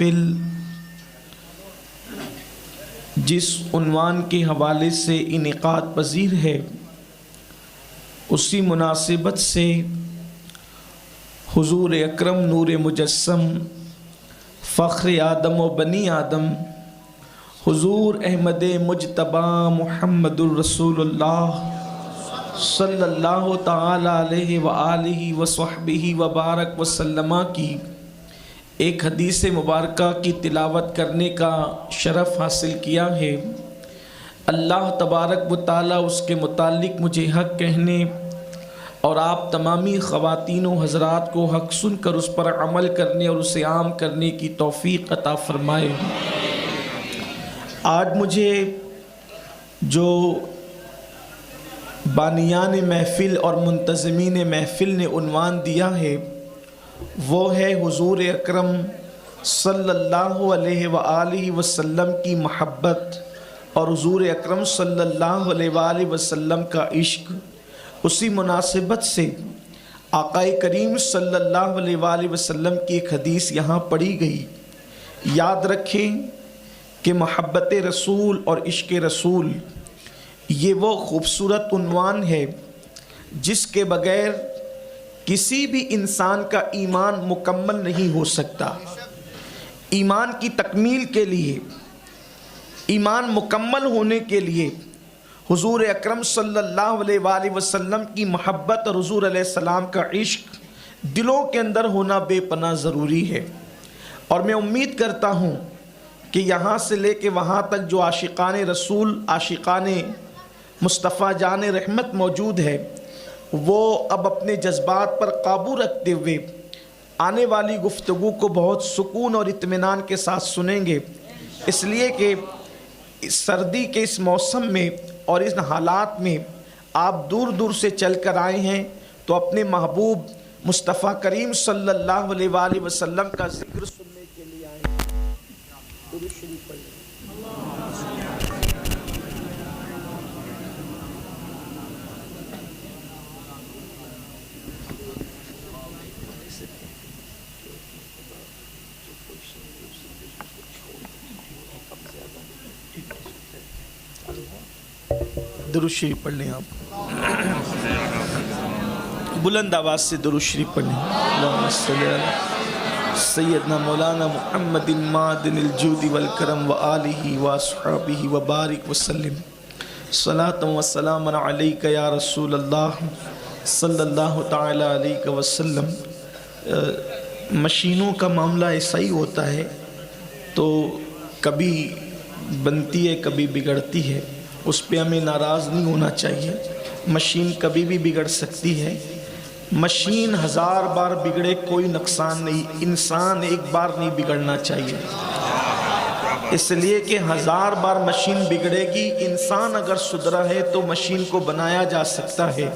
महफिल जिस उन्वान के हवाले से इनेकाद पजीर है, उसी मुनासिबत से हुजूर अकरम नूर मुजस्सम फ़ख्र आदम व बनी आदम हुजूर अहमद मुजतबा मुहम्मदुर रसूलुल्लाह सल्लल्लाहु ताला अलैहि व आलिहि व सहबिहि व बारक व सल्लमा की एक हदीस मुबारका की तिलावत करने का शरफ़ हासिल किया है। अल्लाह तबारक व ताला उसके मुतालिक मुझे हक़ कहने और आप तमामी ख़वातीन व हज़रात को हक़ सुनकर उस पर अमल करने और उसे आम करने की तौफ़ीक़ अता फ़रमाए। आज मुझे जो बानियान महफ़िल और मुंतज़मीन महफ़िल ने उन्वान दिया है वो है हुजूर अकरम सल्लल्लाहु अलैहि व आलिहि वसल्लम की महब्बत और हुजूर अकरम सल्लल्लाहु अलैहि वसल्लम का इश्क। उसी मुनासिबत से आक़ाए करीम सल्लल्लाहु अलैहि वसल्लम की एक हदीस यहाँ पढ़ी गई। याद रखें कि महब्बत रसूल और इश्क़ रसूल ये वो ख़ूबसूरत उन्वान है जिसके बग़ैर किसी भी इंसान का ईमान मुकम्मल नहीं हो सकता। ईमान की तकमील के लिए, ईमान मुकम्मल होने के लिए हुजूर अकरम सल्लल्लाहु अलैहि वसल्लम की महब्बत और हुजूर अलैहिस्सलाम का इश्क दिलों के अंदर होना बेपनाह ज़रूरी है। और मैं उम्मीद करता हूँ कि यहाँ से लेके वहाँ तक जो आशिकान रसूल, आशिकान मुस्तफ़ा जान रहमत मौजूद है, वो अब अपने जज्बात पर काबू रखते हुए आने वाली गुफ्तगू को बहुत सुकून और इत्मीनान के साथ सुनेंगे। इसलिए कि इस सर्दी के इस मौसम में और इस हालात में आप दूर दूर से चल कर आए हैं, तो अपने महबूब मुस्तफ़ा करीम सल्लल्लाहु अलैहि वसल्लम का जिक्र सुनने के लिए आए हैं। दुरूद शरीफ पढ़िए। दुरूद शरीफ पढ़ लें, आप बुलंद आवाज़ से दुरूद शरीफ पढ़ लें। सैयदना मौलाना मुहम्मदिन मादिनिल जूदी वल करम व आलिहि व अस्हाबिहि व बारिक व सल्लिम सलातन व सलामन अलैका या रसूल अल्लाह सल्लल्लाहु ताला अलैहि वसल्लम। मशीनों का मामला ऐसा ही होता है, तो कभी बनती है कभी बिगड़ती है, उस पर हमें नाराज़ नहीं होना चाहिए। मशीन कभी भी बिगड़ सकती है। मशीन 1000 बार बिगड़े कोई नुकसान नहीं, इंसान एक बार नहीं बिगड़ना चाहिए। इसलिए कि 1000 बार मशीन बिगड़ेगी, इंसान अगर सुधरा है तो मशीन को बनाया जा सकता है,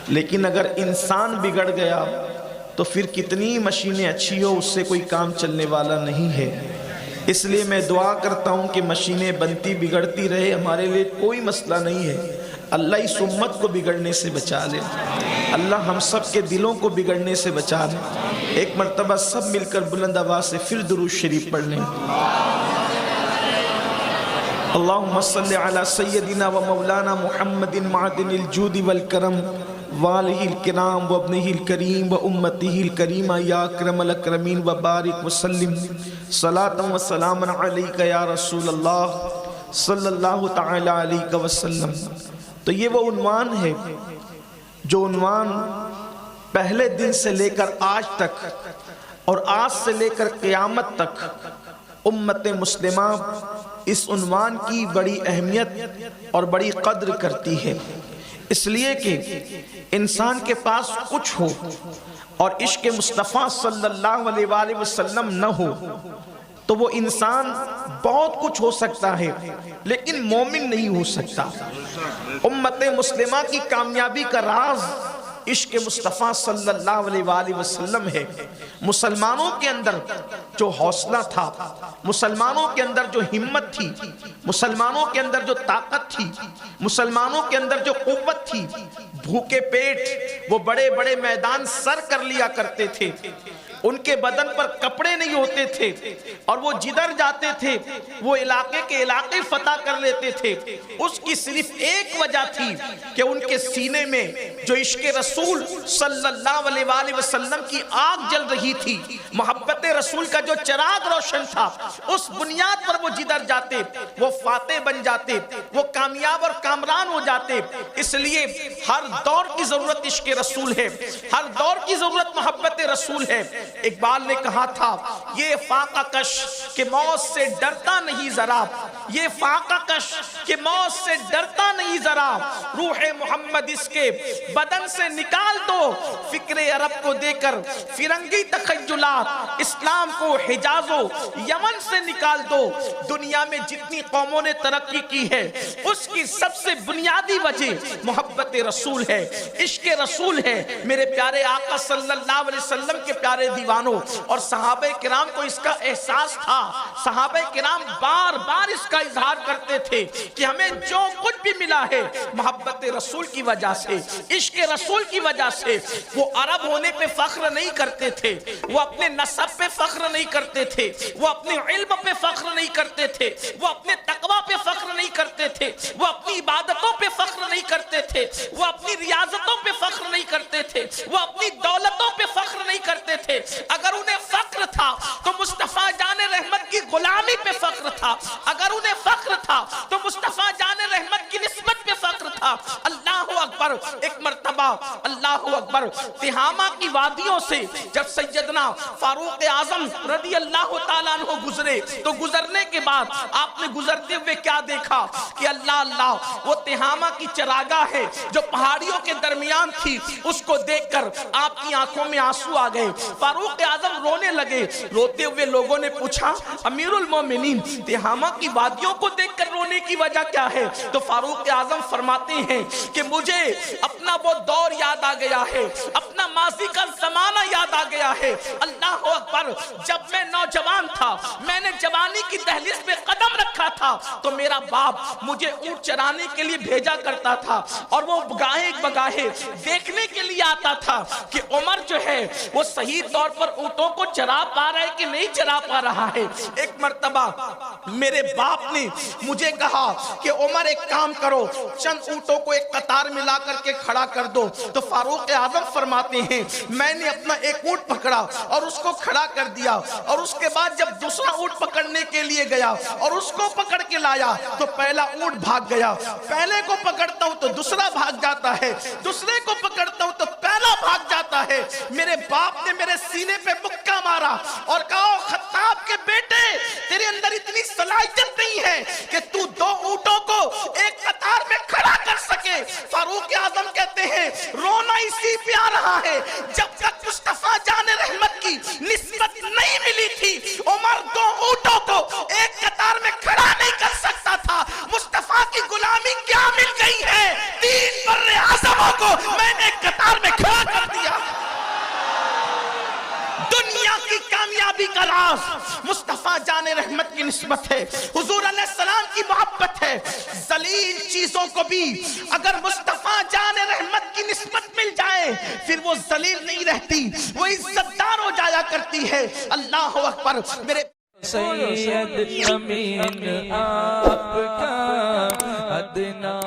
लेकिन अगर इंसान बिगड़ गया तो फिर कितनी मशीनें अच्छी हो उससे कोई काम चलने वाला नहीं है। इसलिए मैं दुआ करता हूँ कि मशीनें बनती बिगड़ती रहे, हमारे लिए कोई मसला नहीं है। अल्लाह इस उम्मत को बिगड़ने से बचा ले, अल्लाह हम सब के दिलों को बिगड़ने से बचा ले। एक मरतबा सब मिलकर बुलंद आवाज़ से फिर दुरूद शरीफ पढ़ लें। अल्लाहुम्मा सल्लि अला सय्यदिना व मौलाना मुहम्मदिन मादिनिल जूदी वल करम वालिहिल किराम व अब्निहिल करीम व उम्मतिहिल करीमा या अकरमल अकरमीन व बारिक व सल्लिम सलातन व सलामन अलैका या रसूल अल्लाह सल्लल्लाहु ताला अलैहि वसल्लम। तो ये वो उन्वान है जो उन्वान पहले दिन से लेकर आज तक और आज से लेकर क़यामत तक उम्मत मुस्लिमा इस उन्वान की बड़ी अहमियत और बड़ी कद्र करती है। इसलिए कि इंसान के पास कुछ हो और इश्क़ मुस्तफ़ा सल्लल्लाहु अलैहि वसल्लम न हो तो वो इंसान बहुत कुछ हो सकता है लेकिन मोमिन नहीं हो सकता। उम्मत मुस्लिमा की कामयाबी का राज इश्क़ मुस्तफ़ा सल्लल्लाहु अलैहि वसल्लम है। मुसलमानों के अंदर जो हौसला था, मुसलमानों के अंदर जो हिम्मत थी, मुसलमानों के अंदर जो ताकत थी, मुसलमानों के अंदर जो कुव्वत थी, भूखे पेट वो बड़े बड़े मैदान सर कर लिया करते थे। उनके बदन पर कपड़े नहीं होते थे और वो जिधर जाते थे वो इलाके के इलाके फतह कर लेते थे। उसकी सिर्फ एक वजह थी कि उनके सीने में जो इश्क रसूल सल्लल्लाहु अलैहि वसल्लम की आग जल रही थी, मोहब्बत रसूल का जो चिराग रोशन था, उस बुनियाद पर वो जिधर जाते वो फाते बन जाते, वो कामयाब और कामरान हो जाते। इसलिए हर दौर की जरूरत इश्क रसूल है, हर दौर की जरूरत मोहब्बत रसूल है। इकबाल ने कहा था, ये फाका कश के मौत से डरता नहीं जरा, ये फाका कश के मौत से डरता नहीं जरा, रूह मोहम्मद इसके बदन से निकाल दो, फिक्रे अरब को देकर फिरंगी तखय्युलात, इस्लाम को हिजाजो यमन से निकाल दो। दुनिया में जितनी कौमों ने तरक्की की है उसकी सबसे बुनियादी वजह मोहब्बत रसूल है, इश्क रसूल है। मेरे प्यारे आका सल्लल्लाहु अलैहि वसल्लम के प्यारे दीवानों और सहाबे किराम को इसका एहसास था। सहाबे किराम बार बार इसका इजहार करते थे कि हमें जो कुछ भी मिला है मोहब्बत रसूल की वजह से, इश्क रसूल की वजह से। वो अरब होने पे फख्र नहीं करते थे, वो अपने नसब पे फख्र नहीं करते थे, वो अपने इल्म पे फख्र नहीं करते थे, वो अपने तकवा पे फख्र नहीं करते थे, वो अपनी इबादतों पे फख्र नहीं करते थे, वो अपनी रियाजतों पे फख्र नहीं करते थे, वो अपनी दौलतों पे फख्र नहीं करते थे। अगर उन्हें फख्र था तो मुस्तफा जाने रहमत की गुलामी पे फख्र था, अगर उन्हें फख्र था तो मुस्तफा जाने रहमत की निस्बत पे फख्र था। अल्लाहु अकबर। एक मर्तबा अल्लाहु अकबर तिहामा की वादियों से जब सैयदना फारूक आजम रदी अल्लाह ताला अन्हु गुजरे तो गुजरने के बाद आपने गुजरते हुए क्या देखा कि अल्लाह अल्लाह, वो तिहामा की चरागाह है जो पहाड़ियों के दरमियान थी, उसको देखकर आपकी आंखों में आंसू आ गए। फारूक आजम रोने लगे। रोते हुए लोगों ने पूछा, अमीरुल मोमिनीन, तिहामा की वादियों को देखकर रोने की वजह क्या है? तो फारूक आजम फरमाते हैं कि मुझे अपना वो दौर याद आ गया है, अपना माजी का जमाना याद आ गया है। अल्लाह अकबर। जब मैं नौजवान था, मैंने जवानी की दहलीज पे कदम रखा था तो मेरा बाप मुझे ऊंट चराने के लिए भेजा करता था और वो गाहे बगाहे देखने के लिए आता था कि उमर जो है वो सही तौर पर ऊंटों को चरा पा रहा है कि नहीं चरा पा रहा है। एक मर्तबा मेरे बाप ने मुझे कहा कि उमर एक काम करो, चंद ऊंटों को एक कतार में ला करके खड़ा कर दो। तो फारूक आजम फरमाते हैं, मैंने अपना एक ऊंट पकड़ा और उसको खड़ा कर दिया और उसके बाद जब दूसरा ऊंट पकड़ने के लिए गया और उसको पकड़ के लाया तो पहला ऊंट भाग गया। पहले को पकड़ता हूं तो दूसरा भाग जाता है, दूसरे को पकड़ता हूं तो पहला भाग जाता है। मेरे बाप ने मेरे सीने पे मुक्का मारा और कहा, खत्ताब के बेटे, तेरे अंदर इतनी सलाहियत नहीं है कि तू दो ऊंटों को एक कतार में खड़ा कर सके। फारूक आजम कहते हैं, रोना इसी पे आ रहा है, जब तक मुस्तफा जाने रहमत की निस्बत नहीं मिली थी उमर दो ऊंटों को एक कतार में खड़ा नहीं कर सकता था। मुस्तफा की गुलामी क्या मिल गई है? 3 बर्रे आज़मों को मैंने एक कतार में खड़ा कर दिया। दुनिया की कामयाबी का राज मुस्तफा जाने रहमत की निस्बत है, हुजूर अलैहिस्सलाम की मोहब्बत है। जलील चीजों को भी अगर मुस्तफा जाने रहमत की निस्बत मिल जाए फिर वो जलील नहीं रहती, वो इज्जतदार हो जाया करती है। अल्लाह अकबर। मेरे सैयद अमीन आपका अदना